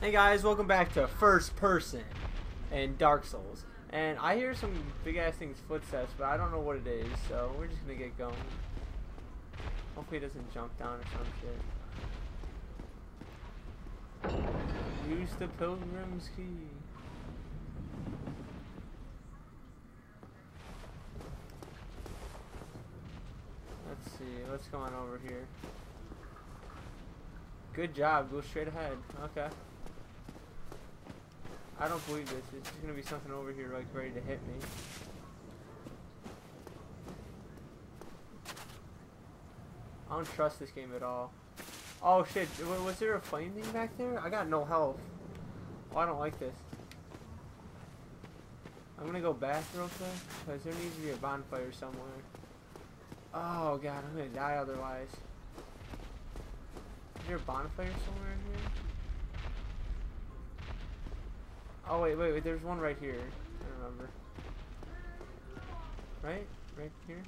Hey guys, welcome back to First Person in Dark Souls. And I hear some big ass thing's footsteps, but I don't know what it is, so we're just gonna get going. Hopefully it doesn't jump down or some shit. Use the Pilgrim's Key. Let's see, what's going on over here? Good job, go straight ahead. Okay. I don't believe this. It's just gonna be something over here like ready to hit me. I don't trust this game at all. Oh shit, was there a flame thing back there? I got no health. Oh, I don't like this. I'm gonna go back real quick because there needs to be a bonfire somewhere. Oh god, I'm gonna die otherwise. Is there a bonfire somewhere in here? Oh wait, there's one right here. I remember. Right here.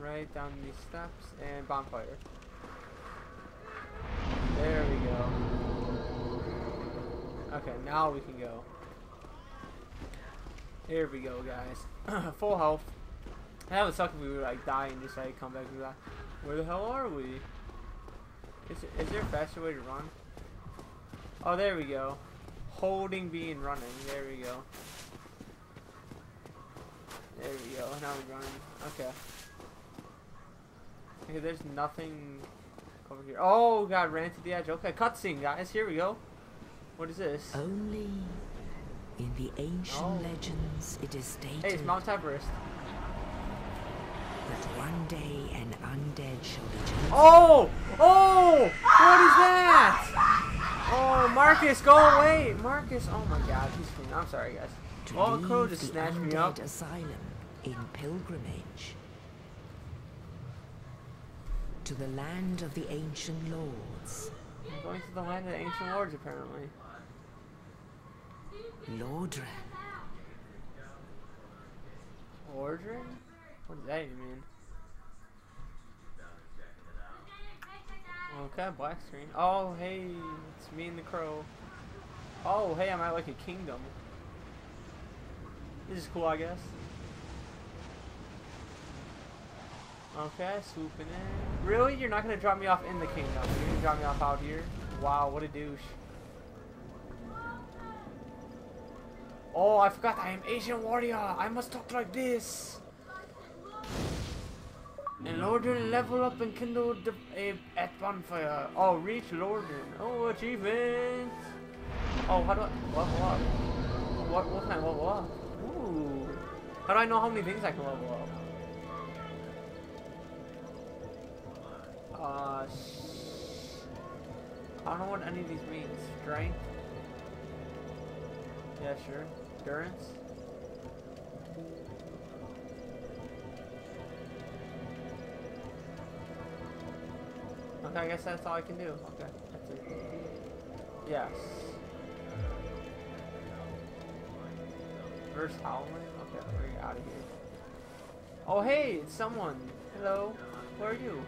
Right down these steps and bonfire. There we go. Okay, now we can go. Here we go, guys. Full health. That would suck if we would like die and just like come back and be like, where the hell are we? Is there a faster way to run? Oh, there we go. Holding B and running. There we go. There we go. Now we're running. Okay. Okay, there's nothing over here. Oh, God, ran to the edge. Okay, cutscene, guys. Here we go. What is this? Only in the ancient legends it is stated. Hey, it's Mount Everest. That one day an undead shall be chosen. Oh! Oh! What is that? Oh, Marcus, go away! Marcus, oh my god, he's clean. I'm sorry, guys. Oh, Crow just snatched me up. Asylum in pilgrimage to the land of the ancient lords. I'm going to the land of the ancient lords, apparently. Lordran. Lordran? What does that even mean? Okay, black screen. Oh, hey, it's me and the Crow. Oh, hey, I'm at like a kingdom. This is cool, I guess. Okay, swooping in. Really? You're not gonna drop me off in the kingdom? You're gonna drop me off out here? Wow, what a douche. Oh, I forgot I am Asian warrior. I must talk like this. And Lordran, level up and kindle at bonfire. Oh, reach Lordran. Oh, achievement. Oh, how do I level up? What can I level up? Ooh. How do I know how many things I can level up? I don't know what any of these mean. Strength? Yeah, sure. Endurance? Okay, I guess that's all I can do. Okay, that's it. Yes. Verse Howling? Okay, we're out of here. Oh, hey, it's someone. Hello. Who are you?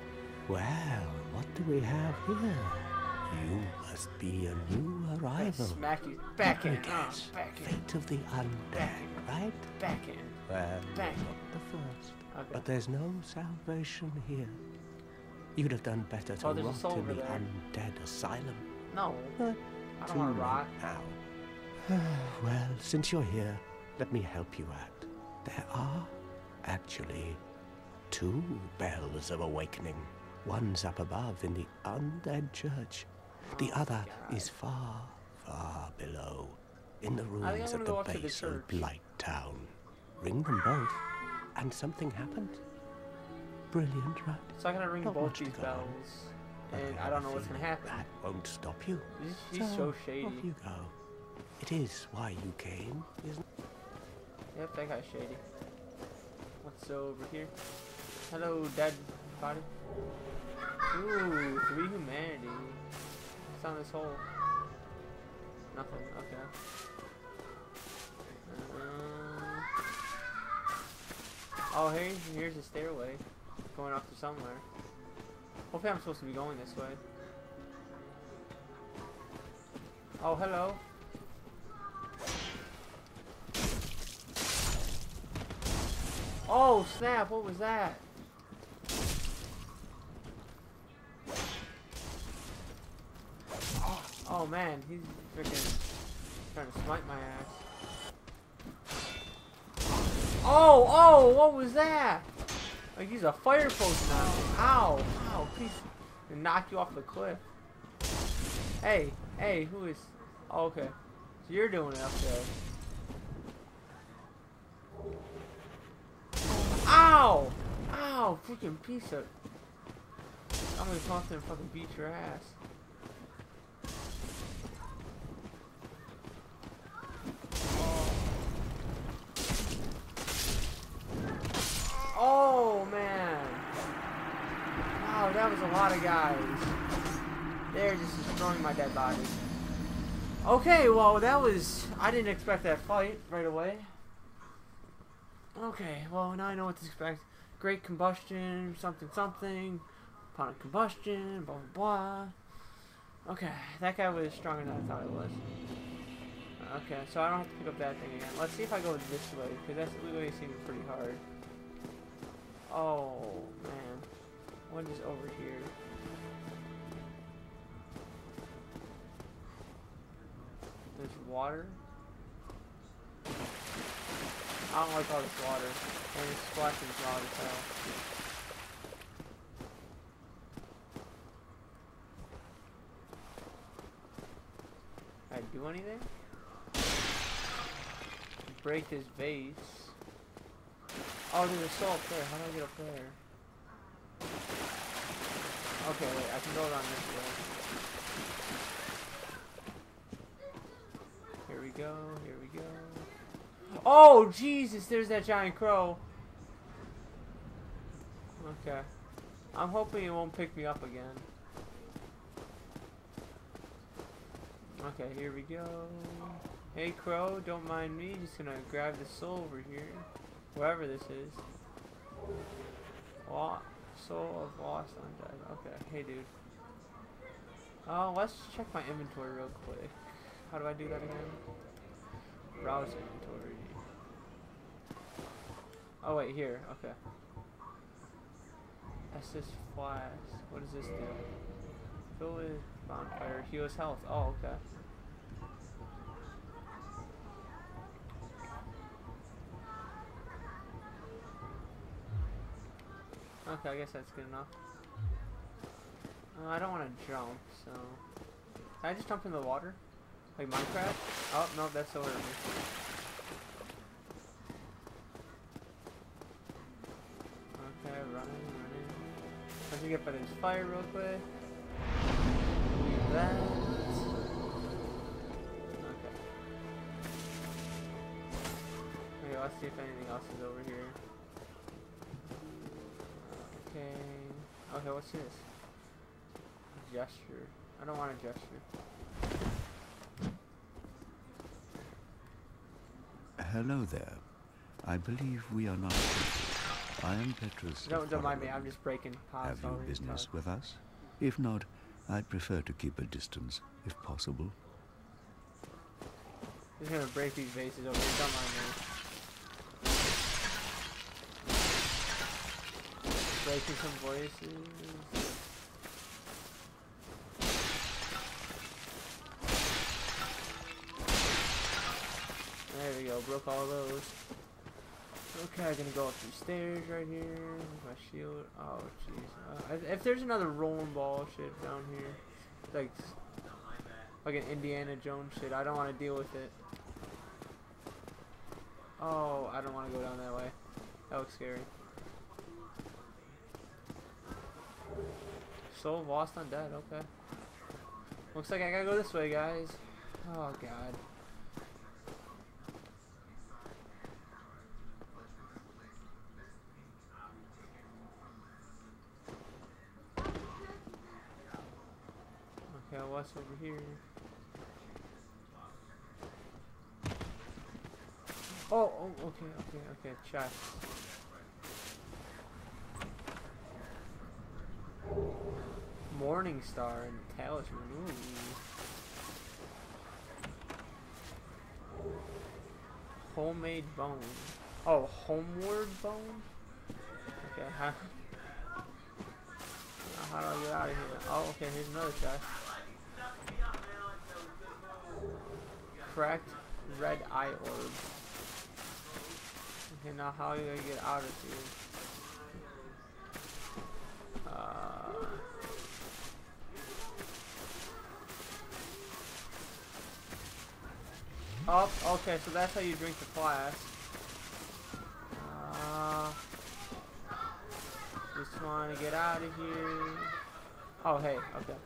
Well, what do we have here? You must be a new arrival. Smack you. Backhand. Guess. Backhand. Fate of the undead, right? Backhand. Well, Backhand. not the first. Okay. But there's no salvation here. You'd have done better to Oh, there's a rot soul in over the there. undead asylum. No. But I don't want to rot. now. Well, since you're here, let me help you out. There are actually 2 bells of awakening. One's up above in the undead church. The other is far, far below, in the ruins I'm at gonna the go up to the base of church. Blight Town. Ring them both, and something happened. Brilliant, right? So I'm gonna ring Not both much to these go bells. But And have I don't a know what's gonna feeling happen. That won't stop you. She's so shady. Off you go. It is why you came, isn't it? Yep, that guy's shady. What's over here? Hello, dead body. Ooh, 3 humanity. What's on this hole? Nothing. Okay. Oh, here's a stairway going up to somewhere. Hopefully I'm supposed to be going this way. Oh, hello. Oh, snap. What was that? Oh, man. He's freaking trying to smite my ass. Oh, oh, what was that? Like he's a fire post now. Ow, ow, please. And knock you off the cliff. Hey, hey, who is... Oh, okay. So you're doing it up there. Ow! Ow, freaking piece of... I'm gonna come up there and fucking beat your ass. Oh, man. Wow, that was a lot of guys. They're just destroying my dead body. Okay, well, that was... I didn't expect that fight right away. Okay, well, now I know what to expect. Great combustion, something, something. Upon combustion, blah, blah, blah. Okay, that guy was stronger than I thought he was. Okay, so I don't have to pick up that thing again. Let's see if I go this way, because that way seems pretty hard. Oh, man. What is over here? There's water. I don't like all this water. And it's splashing loud as hell. Can I do anything? Break this vase. Oh, there's a soul up there. How do I get up there? Okay, wait. I can go around this way. Here we go. Here we go. Oh, Jesus! There's that giant crow. Okay. I'm hoping it won't pick me up again. Okay, here we go. Hey, crow, don't mind me. Just gonna grab the soul over here. Wherever this is. Soul of lost undead. Okay, hey, dude. Oh, let's check my inventory real quick. How do I do that again? Browse inventory. Oh, wait, here. Okay. Assist flask. What does this do? Fill with bonfire. Heals health. Oh, okay. Okay, I guess that's good enough. I don't want to jump, so... Can I just jump in the water? Like Minecraft? Oh, no, that's over me. Okay, running. Let me get by this fire real quick. Leave that. Okay. Okay, let's see if anything else is over here. Okay. Okay, what's this? Gesture. I don't want a gesture. Hello there. I believe we are not. I am Petrus. Don't mind me. I'm just breaking pots. Have you business with us? If not, I'd prefer to keep a distance, if possible. Just gonna break these vases over here. Don't mind me. Breaking some voices. There we go, broke all those. Okay, I'm gonna go up these stairs right here with my shield. Oh, jeez. If there's another rolling ball shit down here, like an Indiana Jones shit, I don't want to deal with it. Oh, I don't want to go down that way. That looks scary. Soul lost undead, okay. Looks like I gotta go this way, guys. Oh, God. Okay, what's over here? Oh, okay, chest. Morning Star and Talisman. Ooh. Homemade bone. Oh, homeward bone? Okay, how do I get out of here? Oh, okay, here's another chest. Cracked red eye orb. Okay, now how do I get out of here? Oh, okay, so that's how you drink the flask. Just want to get out of here. Oh, hey, okay.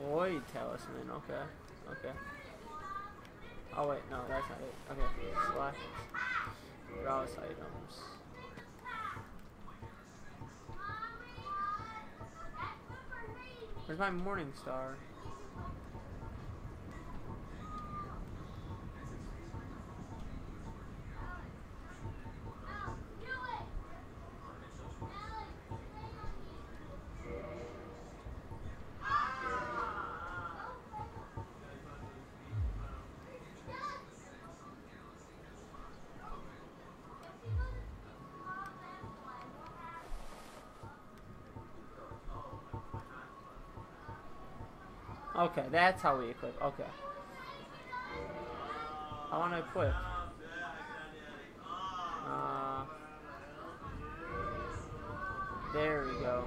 Oi, talisman, okay, okay. Oh wait, no, that's not it. Okay, slashes. Browse items. Where's my morning star? Okay, that's how we equip. Okay. I want to equip. There we go.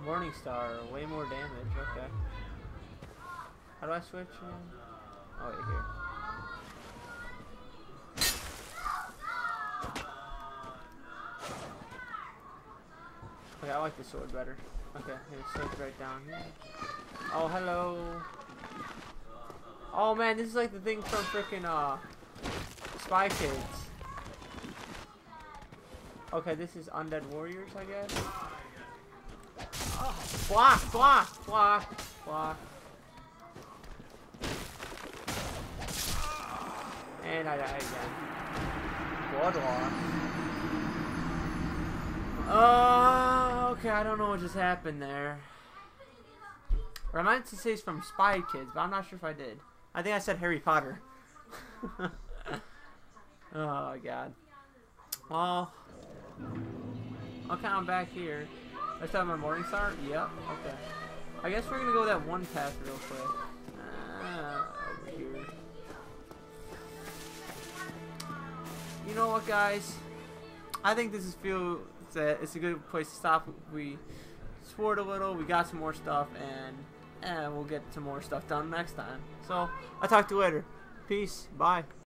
Morning Star, way more damage. Okay. How do I switch? Oh, wait, here. Okay, I like the sword better. Okay, here, sword's right down here. Oh, hello. Oh man, this is like the thing from frickin' Spy Kids. Okay, this is Undead Warriors, I guess. Block, block, block, block. And I die again. Blood loss. Okay, I don't know what just happened there. Or I meant to say it's from Spy Kids, but I'm not sure if I did. I think I said Harry Potter. Oh, God. Well, okay, I'm back here. Let's have my morning star? Yep, okay. I guess we're gonna go that one path real quick. Over here. You know what, guys? I think this is it's a good place to stop. We explored a little, we got some more stuff, and we'll get some more stuff done next time. So, I'll talk to you later. Peace. Bye.